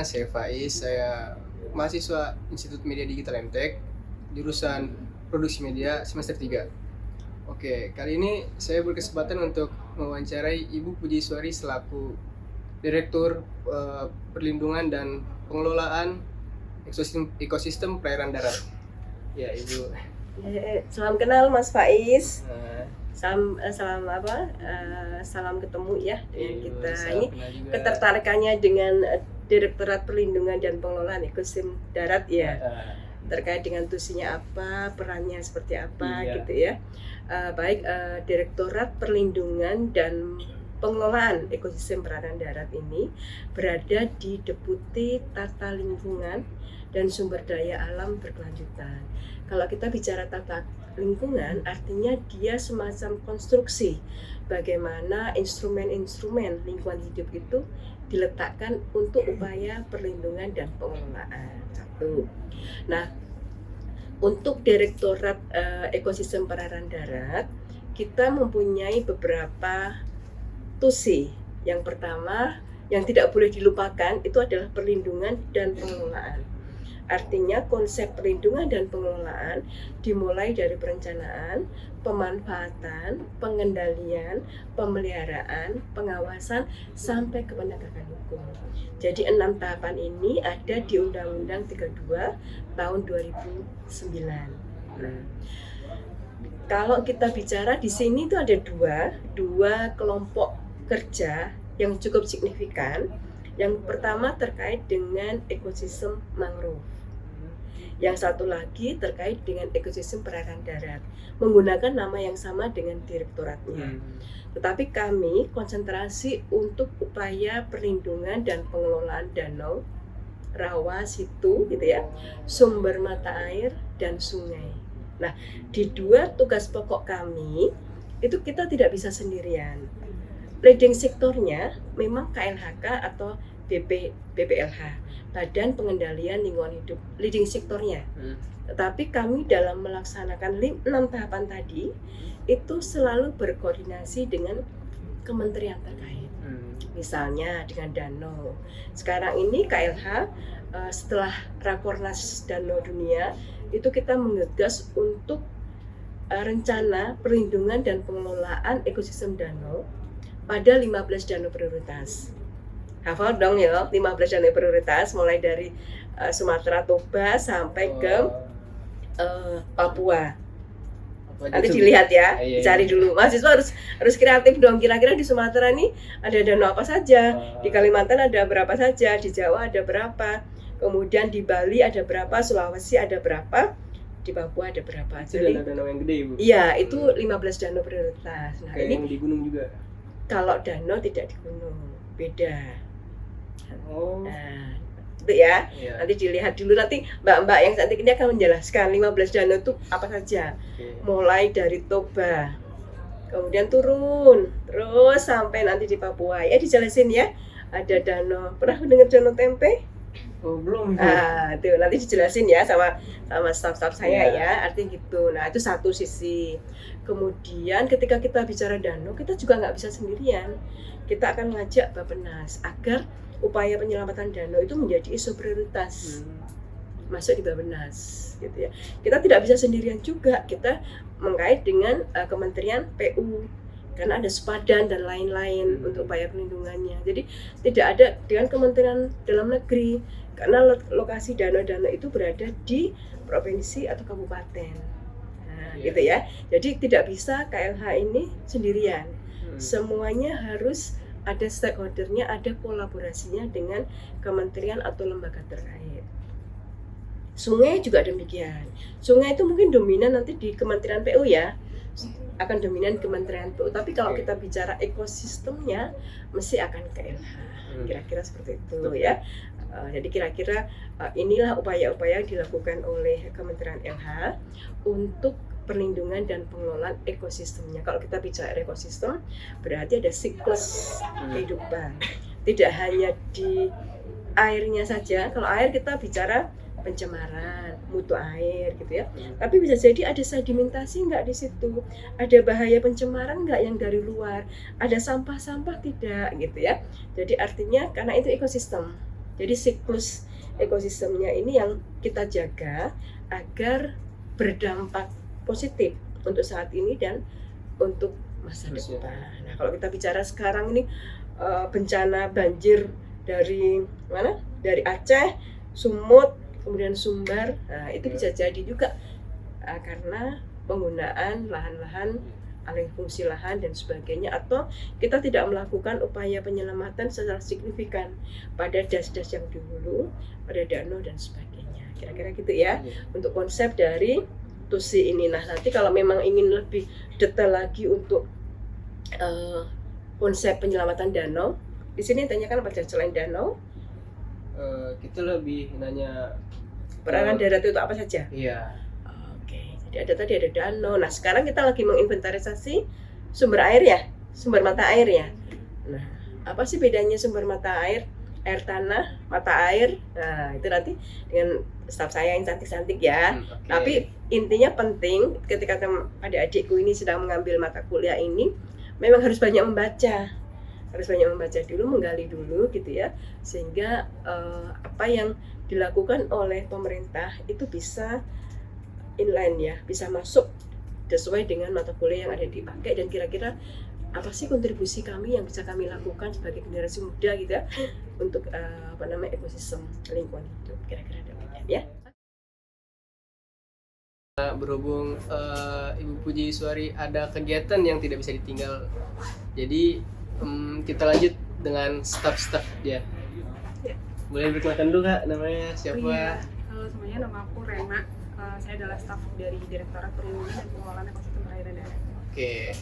saya Faiz, saya mahasiswa Institut Media Digital MTech, jurusan Produksi Media semester 3. Oke, kali ini saya berkesempatan untuk mewawancarai Ibu Puji Suari selaku Direktur Perlindungan dan Pengelolaan Ekosistem Perairan Darat. Ya, Ibu. Salam kenal Mas Faiz. Nah, Salam ketemu ya dengan kita. salam Ini kenal juga. ketertarikannya dengan Direktorat Perlindungan dan Pengelolaan Ekosistem Darat ya. Terkait dengan tusinya apa, perannya seperti apa Iya. gitu ya. Direktorat Perlindungan dan Pengelolaan Ekosistem Perairan Darat ini berada di Deputi Tata Lingkungan dan Sumber Daya Alam Berkelanjutan. Kalau kita bicara tata lingkungan, artinya dia semacam konstruksi bagaimana instrumen-instrumen lingkungan hidup itu diletakkan untuk upaya perlindungan dan pengelolaan. Satu. Nah, untuk Direktorat Ekosistem Perairan Darat, kita mempunyai beberapa tusi. Yang pertama, yang tidak boleh dilupakan itu adalah perlindungan dan pengelolaan. Artinya konsep perlindungan dan pengelolaan dimulai dari perencanaan, pemanfaatan, pengendalian, pemeliharaan, pengawasan, sampai ke penegakan hukum. Jadi 6 tahapan ini ada di Undang-Undang 32 tahun 2009. Nah, kalau kita bicara di sini itu ada dua kelompok kerja yang cukup signifikan. Yang pertama terkait dengan ekosistem mangrove. Yang satu lagi terkait dengan ekosistem perairan darat, menggunakan nama yang sama dengan direktoratnya. Tetapi kami konsentrasi untuk upaya perlindungan dan pengelolaan danau, rawa, situ gitu ya, sumber mata air dan sungai. Nah, di dua tugas pokok kami itu kita tidak bisa sendirian. Leading sektornya memang KLHK atau BPLH, Badan Pengendalian Lingkungan Hidup, leading sektornya. Tetapi kami dalam melaksanakan 6 tahapan tadi itu selalu berkoordinasi dengan kementerian terkait. Misalnya dengan danau. Sekarang ini KLH setelah Rakornas Danau Dunia itu kita menggagas untuk rencana perlindungan dan pengelolaan ekosistem danau pada 15 danau prioritas. Hafal dong ya, 15 danau prioritas mulai dari Sumatera, Toba sampai ke Papua. Nanti dilihat ya, cari dulu. Mahasiswa harus kreatif dong. Kira-kira di Sumatera nih ada danau apa saja, di Kalimantan ada berapa saja, di Jawa ada berapa, kemudian di Bali ada berapa, Sulawesi ada berapa, di Papua ada berapa. Itu danau yang gede, Bu. Iya, itu 15 danau prioritas. Nah, kayak ini yang di gunung juga. kalau danau tidak di gunung, beda. Oh. Nah, itu ya. Iya. Nanti dilihat dulu, nanti mbak-mbak yang cantik ini akan menjelaskan 15 danau itu apa saja. Mulai dari Toba, kemudian turun, terus sampai nanti di Papua. Ya dijelasin ya. Ada danau, pernah dengar danau Tempe? Oh, belum. Itu nanti dijelasin ya sama staff-staff saya Yeah. ya, artinya gitu. Nah, itu satu sisi. Kemudian ketika kita bicara danau, kita juga nggak bisa sendirian. Kita akan mengajak Bappenas agar upaya penyelamatan danau itu menjadi isu prioritas. Masuk di Bappenas gitu ya. Kita tidak bisa sendirian juga. Kita mengkait dengan Kementerian PU. Karena ada Sepadan dan lain-lain untuk upaya perlindungannya. Jadi tidak ada dengan Kementerian Dalam Negeri. Karena lokasi danau-danau itu berada di provinsi atau kabupaten. Nah, gitu ya. Jadi tidak bisa KLH ini sendirian. Semuanya harus ada stakeholdernya, ada kolaborasinya dengan kementerian atau lembaga terkait. Sungai juga demikian. Sungai itu mungkin dominan nanti di Kementerian PU ya, akan dominan Kementerian PU. Tapi kalau kita bicara ekosistemnya, mesti akan KLH. Kira-kira seperti itu ya. Jadi kira-kira inilah upaya-upaya yang dilakukan oleh Kementerian LH untuk perlindungan dan pengelolaan ekosistemnya. Kalau kita bicara ekosistem, berarti ada siklus kehidupan. Tidak hanya di airnya saja. Kalau air kita bicara pencemaran, mutu air gitu ya. Tapi bisa jadi ada sedimentasi nggak di situ, ada bahaya pencemaran nggak yang dari luar, ada sampah-sampah tidak gitu ya. Jadi artinya karena itu ekosistem. Jadi siklus ekosistemnya ini yang kita jaga agar berdampak positif untuk saat ini dan untuk masa depan. Nah, kalau kita bicara sekarang ini bencana banjir dari mana? Dari Aceh, Sumut, kemudian Sumbar. Nah, itu bisa jadi juga karena penggunaan lahan-lahan, alih fungsi lahan dan sebagainya, atau kita tidak melakukan upaya penyelamatan secara signifikan pada das-das yang dulu, pada danau dan sebagainya. Kira-kira gitu ya untuk konsep dari TUSI ini. Nah, nanti kalau memang ingin lebih detail lagi untuk konsep penyelamatan danau, di sini tanyakan apa selain danau? Kita lebih nanya peranan darat itu apa saja? Iya. Oke, jadi tadi ada danau. Nah, sekarang kita lagi menginventarisasi sumber air ya, sumber mata air ya. Nah, apa sih bedanya sumber mata air, air tanah, mata air? Nah, itu nanti dengan staf saya yang cantik-cantik ya. Okay. Tapi intinya penting ketika adik-adikku ini sedang mengambil mata kuliah ini, memang harus banyak membaca. Harus banyak membaca dulu, menggali dulu gitu ya, sehingga apa yang dilakukan oleh pemerintah itu bisa inline ya, bisa masuk sesuai dengan mata kuliah yang ada dipakai, dan kira-kira apa sih kontribusi kami yang bisa kami lakukan sebagai generasi muda gitu ya untuk ekosistem lingkungan hidup, kira-kira demikian ya. Berhubung Ibu Puji Suari ada kegiatan yang tidak bisa ditinggal, jadi kita lanjut dengan staff dia. Ya. Boleh berkenalkan dulu Kak, namanya siapa? Iya. Halo semuanya, nama aku Rena. Saya adalah staf dari Direktorat Perlindungan dan Pengelolaan Ekosistem Perairan Darat. Oke.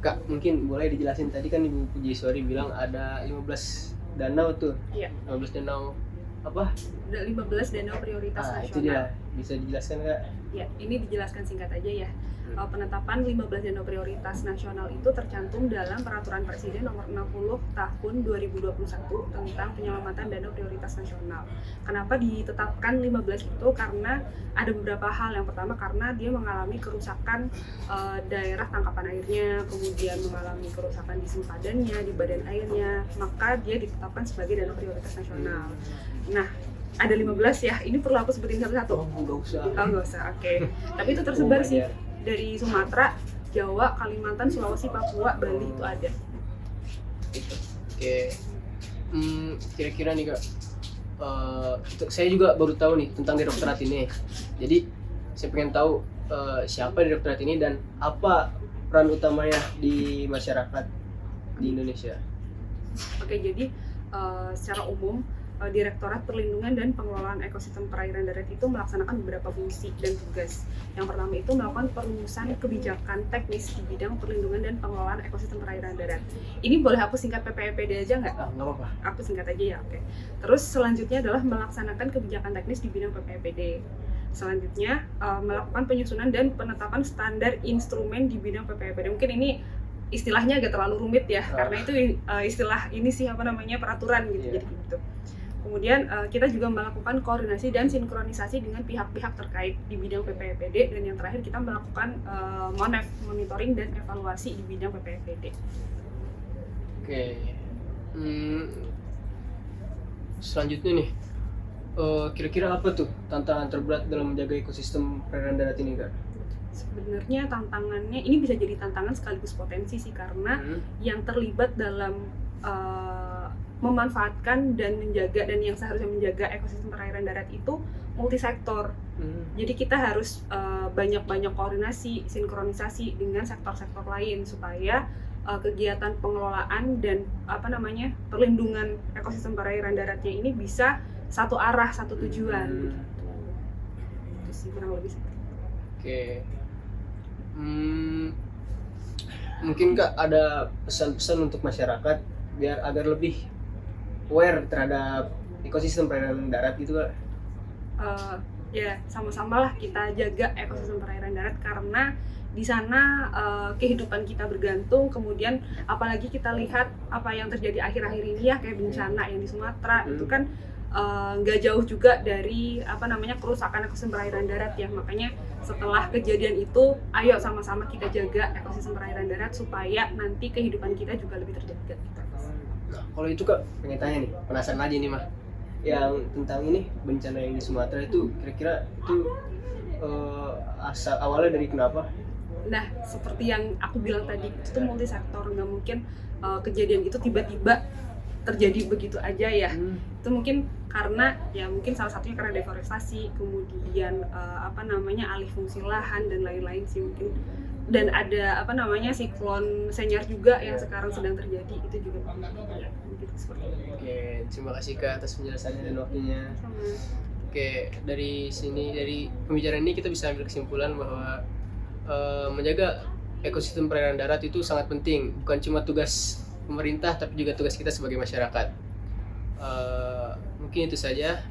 Kak, mungkin boleh dijelasin, tadi kan Ibu Puji Suari bilang ada 15 danau tuh. Iya. 15 danau apa? Ada 15 danau prioritas nasional. Itu dia. Bisa dijelaskan Kak? Ya, ini dijelaskan singkat aja ya. Penetapan 15 danau prioritas nasional itu tercantum dalam Peraturan Presiden Nomor 60 Tahun 2021 tentang penyelamatan danau prioritas nasional. Kenapa ditetapkan 15 itu? Karena ada beberapa hal. Yang pertama karena dia mengalami kerusakan daerah tangkapan airnya, kemudian mengalami kerusakan di sempadannya, di badan airnya, maka dia ditetapkan sebagai danau prioritas nasional. Nah, ada 15 ya, ini perlu aku sebutin satu-satu? Oh, nggak usah. Oh, nggak usah, oke. Tapi itu tersebar sih. Dari Sumatera, Jawa, Kalimantan, Sulawesi, Papua, Bali itu ada. Oke. Kira-kira nih Kak, saya juga baru tahu nih tentang direktorat ini. Jadi saya pengen tahu siapa direktorat ini dan apa peran utamanya di masyarakat di Indonesia. Oke, jadi secara umum Direktorat Perlindungan dan Pengelolaan Ekosistem Perairan Darat itu melaksanakan beberapa fungsi dan tugas. Yang pertama itu melakukan perumusan kebijakan teknis di bidang perlindungan dan pengelolaan ekosistem perairan darat. Ini boleh aku singkat PPEPD aja nggak? Nggak apa-apa. Aku singkat aja ya, oke. Terus selanjutnya adalah melaksanakan kebijakan teknis di bidang PPEPD. Selanjutnya melakukan penyusunan dan penetapan standar instrumen di bidang PPEPD. Mungkin ini istilahnya agak terlalu rumit ya, karena itu istilah ini sih peraturan gitu. Jadi gitu. Kemudian kita juga melakukan koordinasi dan sinkronisasi dengan pihak-pihak terkait di bidang PPEPD, dan yang terakhir kita melakukan monitoring dan evaluasi di bidang PPEPD. Oke. Selanjutnya nih, kira-kira apa tuh tantangan terberat dalam menjaga ekosistem perairan darat ini Kak? Sebenarnya tantangannya ini bisa jadi tantangan sekaligus potensi sih, karena yang terlibat dalam memanfaatkan dan menjaga, dan yang seharusnya menjaga ekosistem perairan darat itu multisektor. Jadi kita harus banyak-banyak koordinasi, sinkronisasi dengan sektor-sektor lain supaya kegiatan pengelolaan dan perlindungan ekosistem perairan daratnya ini bisa satu arah, satu tujuan. Itu sih kurang lebih seperti itu. Oke. Mungkin Kak ada pesan-pesan untuk masyarakat biar agar lebih aware terhadap ekosistem perairan darat gitu Kak? Ya sama-sama lah kita jaga ekosistem perairan darat, karena di sana kehidupan kita bergantung. Kemudian apalagi kita lihat apa yang terjadi akhir-akhir ini ya, kayak bencana yang di Sumatera itu kan nggak jauh juga dari kerusakan ekosistem perairan darat ya. Makanya setelah kejadian itu, ayo sama-sama kita jaga ekosistem perairan darat supaya nanti kehidupan kita juga lebih terjaga. Nah, kalau itu Kak, pengen tanya nih, penasaran aja nih mah. yang tentang ini bencana yang di Sumatera itu kira-kira itu asal awalnya dari kenapa? Nah, seperti yang aku bilang tadi, itu tuh multisektor, nggak mungkin kejadian itu tiba-tiba terjadi begitu aja ya. Itu mungkin karena ya mungkin salah satunya karena deforestasi, kemudian alih fungsi lahan dan lain-lain sih mungkin. Dan ada siklon Senyar juga yang sekarang sedang terjadi, itu juga ya, mungkin seperti itu. Oke, terima kasih Kak atas penjelasannya dan waktunya. Sama. Oke, dari pembicaraan ini kita bisa ambil kesimpulan bahwa menjaga ekosistem perairan darat itu sangat penting, bukan cuma tugas pemerintah tapi juga tugas kita sebagai masyarakat. Mungkin itu saja.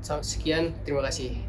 Sekian, terima kasih.